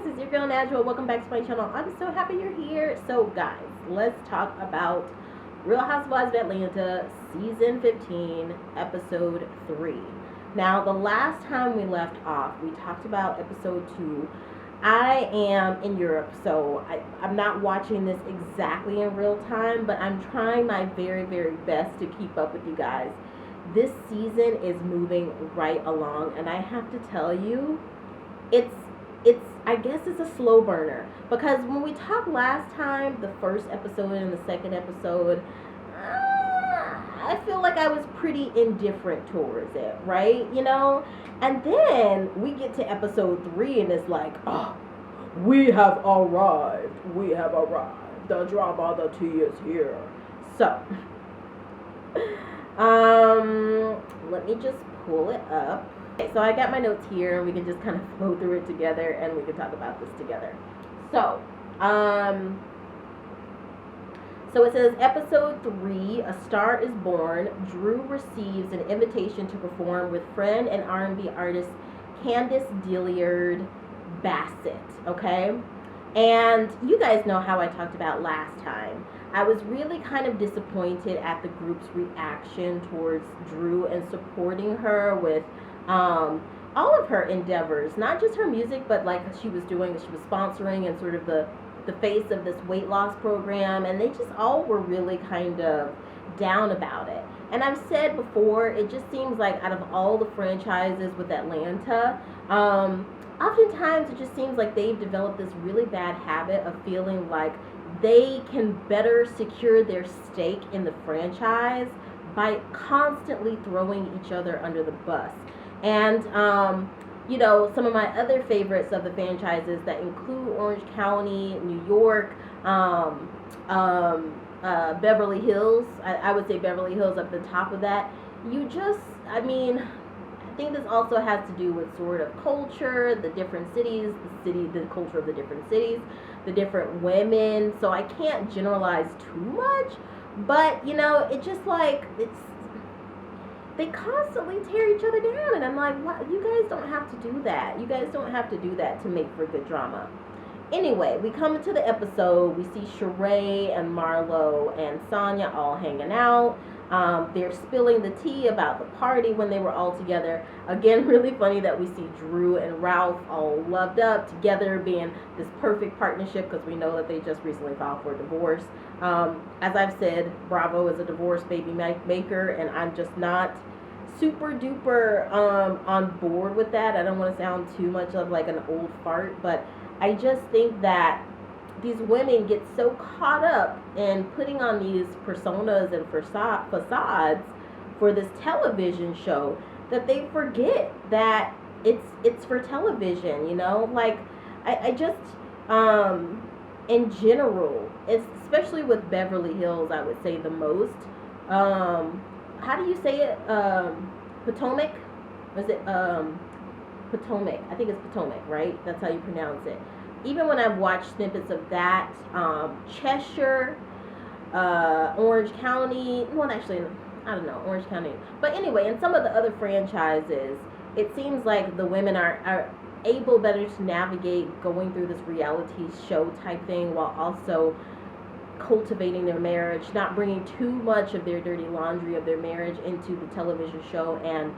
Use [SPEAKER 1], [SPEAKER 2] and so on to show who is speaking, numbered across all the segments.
[SPEAKER 1] it's your girl Najwa. Welcome back to my channel. I'm so happy you're here. So guys, let's talk about Real Housewives of Atlanta season 15 episode 3. Now, the last time we left off, we talked about episode 2. I am in Europe, so I'm not watching this exactly in real time, but I'm trying my very, very best to keep up with you guys. This season is moving right along, and I have to tell you, I guess it's a slow burner, because when we talked last time, the first episode and the second episode, I feel like I was pretty indifferent towards it, right? You know? And then we get to episode 3 and it's like, oh, we have arrived. We have arrived. The drama, the tea is here. So, let me just pull it up. Okay, so I got my notes here and we can just kind of flow through it together and we can talk about this together. So, so it says episode 3, A Star is Born. Drew receives an invitation to perform with friend and R&B artist Candice Dilliard-Bassett, okay? And you guys know how I talked about last time. I was really kind of disappointed at the group's reaction towards Drew and supporting her with all of her endeavors, not just her music, but like she was sponsoring and sort of the face of this weight loss program, and they just all were really kind of down about it. And I've said before, it just seems like out of all the franchises with Atlanta, oftentimes it just seems like they've developed this really bad habit of feeling like they can better secure their stake in the franchise by constantly throwing each other under the bus. And you know, some of my other favorites of the franchises that include Orange County, New York, Beverly Hills. I would say Beverly Hills up the top of that. I think this also has to do with sort of culture, the different cities, the culture of the different cities, the different women. So I can't generalize too much, but you know, it just like, they constantly tear each other down, and I'm like, what? You guys don't have to do that. You guys don't have to do that to make for good drama. Anyway, we come into the episode. We see Shereé and Marlo and Sanya all hanging out. They're spilling the tea about the party when they were all together. Again, really funny that we see Drew and Ralph all loved up together, being this perfect partnership, because we know that they just recently filed for a divorce. As I've said, Bravo is a divorce baby maker, and I'm just not super duper on board with that. I don't want to sound too much of like an old fart, but I just think that these women get so caught up in putting on these personas and facades for this television show that they forget that it's for television, you know? Like, I just, in general, especially with Beverly Hills, I would say the most, how do you say it? Potomac? Was it, Potomac? I think it's Potomac, right? That's how you pronounce it. Even when I've watched snippets of that, Cheshire, Orange County, well, actually, I don't know, Orange County. But anyway, in some of the other franchises, it seems like the women are able better to navigate going through this reality show type thing while also cultivating their marriage, not bringing too much of their dirty laundry of their marriage into the television show and,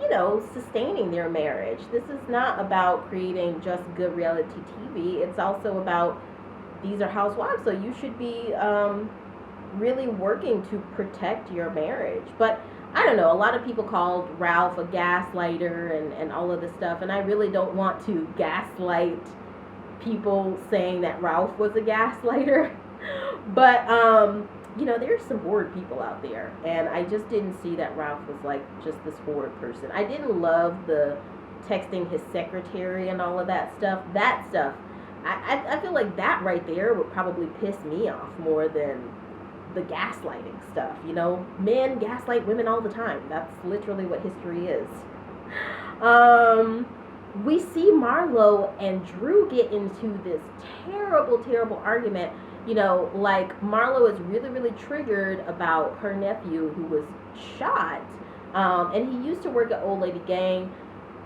[SPEAKER 1] you know, sustaining their marriage. This is not about creating just good reality TV. It's also about, these are housewives, so you should be really working to protect your marriage. But I don't know, a lot of people called Ralph a gaslighter and all of this stuff, and I really don't want to gaslight people saying that Ralph was a gaslighter. But you know, there's some horrid people out there, and I just didn't see that Ralph was like just this horrid person. I didn't love the texting his secretary and all of that stuff. That stuff, I feel like that right there would probably piss me off more than the gaslighting stuff. You know, men gaslight women all the time. That's literally what history is. We see Marlo and Drew get into this terrible argument. You know, like, Marlo is really triggered about her nephew who was shot, and he used to work at Old Lady Gang.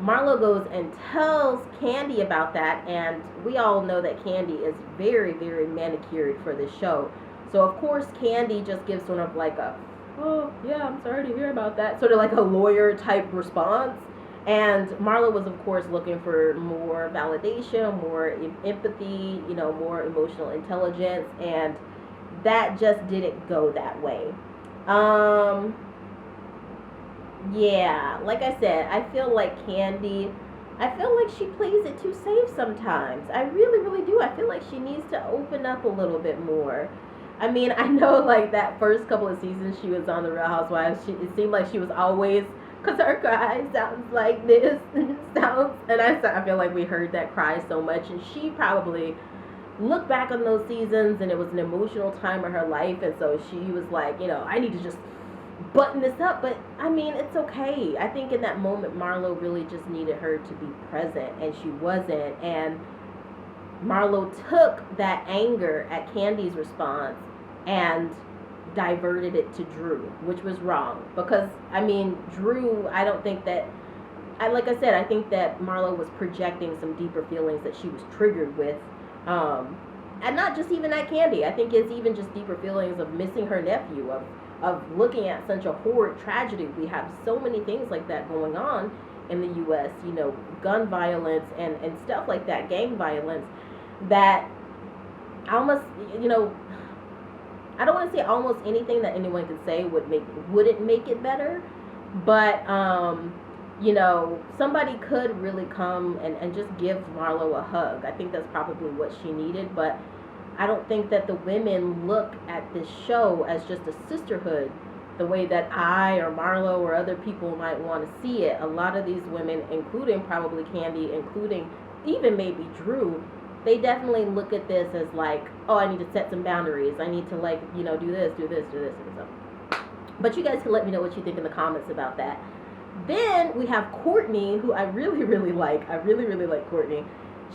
[SPEAKER 1] Marlo goes and tells Kandi about that, and we all know that Kandi is very, very manicured for this show. So of course Kandi just gives sort of like a, oh yeah, I'm sorry to hear about that, sort of like a lawyer type response. And Marlo was of course looking for more validation, more empathy, you know, more emotional intelligence, and that just didn't go that way. Yeah, like I said, I feel like she plays it too safe sometimes. I really, really do. I feel like she needs to open up a little bit more. I mean, I know like that first couple of seasons she was on the Real Housewives, it seemed like she was always, because her cry sounds like this, and I feel like we heard that cry so much, and she probably looked back on those seasons, and it was an emotional time of her life, and so she was like, you know, I need to just button this up. But I mean, it's okay. I think in that moment Marlo really just needed her to be present, and she wasn't. And Marlo took that anger at Kandi's response and diverted it to Drew, which was wrong. Because I mean, Drew, I don't think that, like I said, I think that Marlo was projecting some deeper feelings that she was triggered with, and not just even at Kandi. I think it's even just deeper feelings of missing her nephew, of looking at such a horrid tragedy. We have so many things like that going on in the U.S., you know, gun violence and stuff like that, gang violence, that almost, you know, I don't want to say almost anything that anyone could say wouldn't make it better, but, you know, somebody could really come and just give Marlo a hug. I think that's probably what she needed, but I don't think that the women look at this show as just a sisterhood the way that I or Marlo or other people might want to see it. A lot of these women, including probably Kandi, including even maybe Drew, they definitely look at this as like, oh, I need to set some boundaries. I need to, like, you know, do this, and so. But you guys can let me know what you think in the comments about that. Then we have Courtney, who I really, really like. I really, really like Courtney.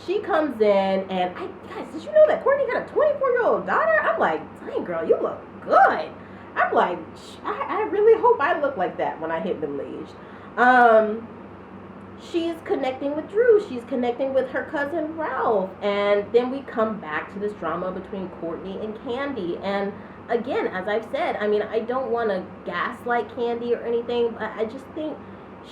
[SPEAKER 1] She comes in, and guys, did you know that Courtney got a 24-year-old daughter? I'm like, dang, girl, you look good. I'm like, I really hope I look like that when I hit middle age. She's connecting with Drew. She's connecting with her cousin Ralph. And then we come back to this drama between Courtney and Kandi. And again, as I've said, I mean, I don't want to gaslight Kandi or anything, but I just think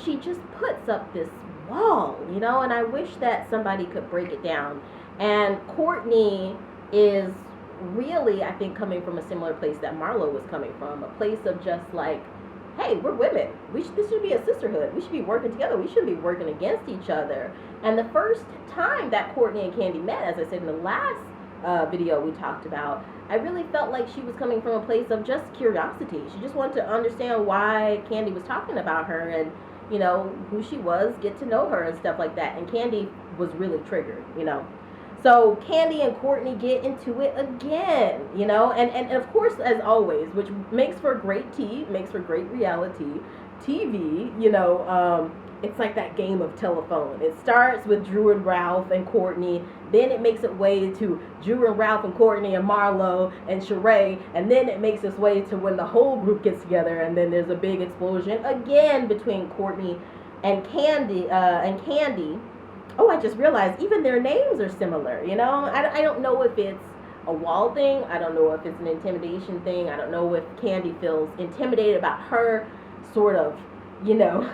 [SPEAKER 1] she just puts up this wall, you know, and I wish that somebody could break it down. And Courtney is really, I think, coming from a similar place that Marlo was coming from, a place of just like, hey, we're women. This should be a sisterhood. We should be working together. We shouldn't be working against each other. And the first time that Courtney and Kandi met, as I said in the last video we talked about, I really felt like she was coming from a place of just curiosity. She just wanted to understand why Kandi was talking about her, and, you know, who she was, get to know her and stuff like that. And Kandi was really triggered, you know. So Kandi and Courtney get into it again, you know, and of course, as always, which makes for great tea, makes for great reality TV, you know, it's like that game of telephone. It starts with Drew and Ralph and Courtney, then it makes its way to Drew and Ralph and Courtney and Marlo and Shereé, and then it makes its way to when the whole group gets together, and then there's a big explosion again between Courtney and Kandi. Oh, I just realized even their names are similar, you know? I don't know if it's a wall thing. I don't know if it's an intimidation thing. I don't know if Kandi feels intimidated about her sort of, you know,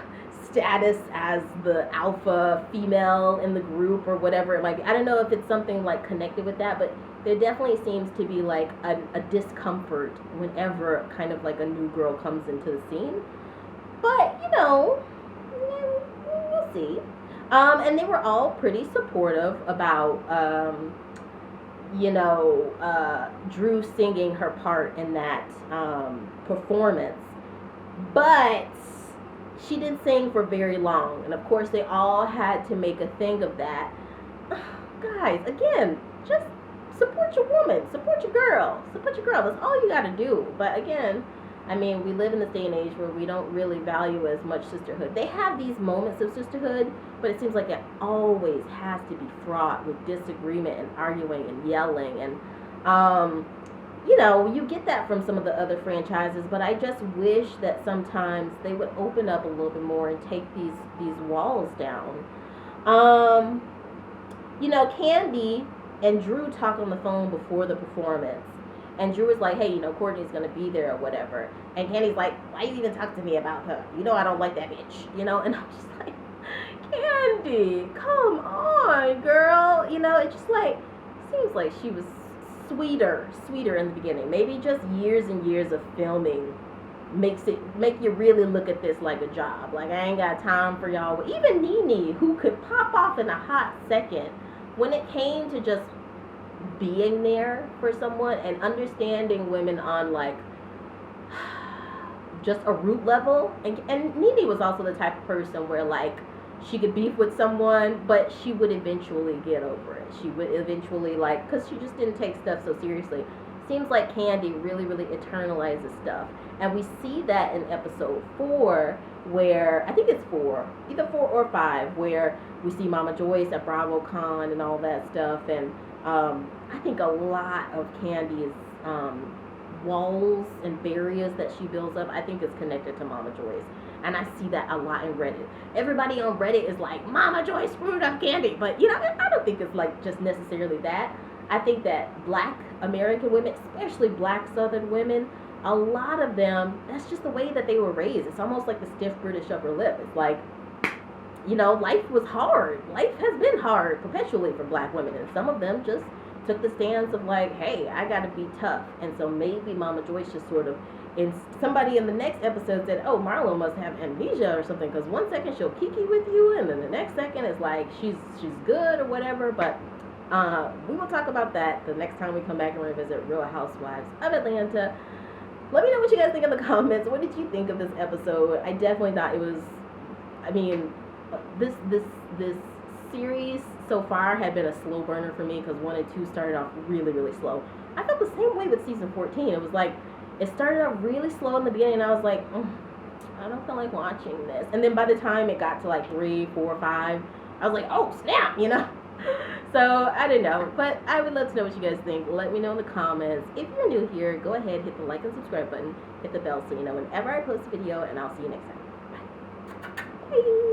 [SPEAKER 1] status as the alpha female in the group or whatever it might be. I don't know if it's something like connected with that, but there definitely seems to be like a discomfort whenever kind of like a new girl comes into the scene. But, you know, we'll see. And they were all pretty supportive about, you know, Drew singing her part in that performance. But she didn't sing for very long. And of course, they all had to make a thing of that. Guys, again, just support your woman. Support your girl. Support your girl. That's all you got to do. But again, I mean, we live in this day and age where we don't really value as much sisterhood. They have these moments of sisterhood, but it seems like it always has to be fraught with disagreement and arguing and yelling. And you know, you get that from some of the other franchises, but I just wish that sometimes they would open up a little bit more and take these walls down. You know, Kandi and Drew talk on the phone before the performance. And Drew was like, hey, you know, Courtney's going to be there or whatever. And Candy's like, why you even talk to me about her? You know I don't like that bitch. You know, and I'm just like, Kandi, come on, girl. You know, it just like, seems like she was sweeter in the beginning. Maybe just years and years of filming make you really look at this like a job. Like, I ain't got time for y'all. Even Nene, who could pop off in a hot second, when it came to just being there for someone and understanding women on like just a root level, and Nene was also the type of person where like she could beef with someone, but she would eventually get over it. She would eventually, like, because she just didn't take stuff so seriously. Seems like Kandi really eternalizes stuff. And we see that in episode 4, where, I think it's 4, either 4 or 5, where we see Mama Joyce at BravoCon and all that stuff. And I think a lot of Kandi's walls and barriers that she builds up, I think is connected to Mama Joyce. And I see that a lot in Reddit. Everybody on Reddit is like, Mama Joyce screwed up Kandi. But, you know, I don't think it's like just necessarily that. I think that Black American women, especially Black Southern women, a lot of them, that's just the way that they were raised. It's almost like the stiff British upper lip. It's like, you know, life was hard. Life has been hard perpetually for Black women. And some of them just took the stance of like, hey, I gotta be tough. And so maybe Mama Joyce just sort of, and somebody in the next episode said, oh, Marlo must have amnesia or something, because one second she'll kiki with you, and then the next second it's like she's good or whatever. But we will talk about that the next time we come back and revisit Real Housewives of Atlanta. Let me know what you guys think in the comments. What did you think of this episode? I definitely thought it was, I mean, this series so far had been a slow burner for me, because 1 and 2 started off really slow. I felt the same way with season 14. It was like, it started off really slow in the beginning, and I was like, I don't feel like watching this. And then by the time it got to like 3, 4, 5, I was like, oh, snap, you know? So, I don't know. But I would love to know what you guys think. Let me know in the comments. If you're new here, go ahead, hit the like and subscribe button. Hit the bell so you know whenever I post a video, and I'll see you next time. Bye. Bye.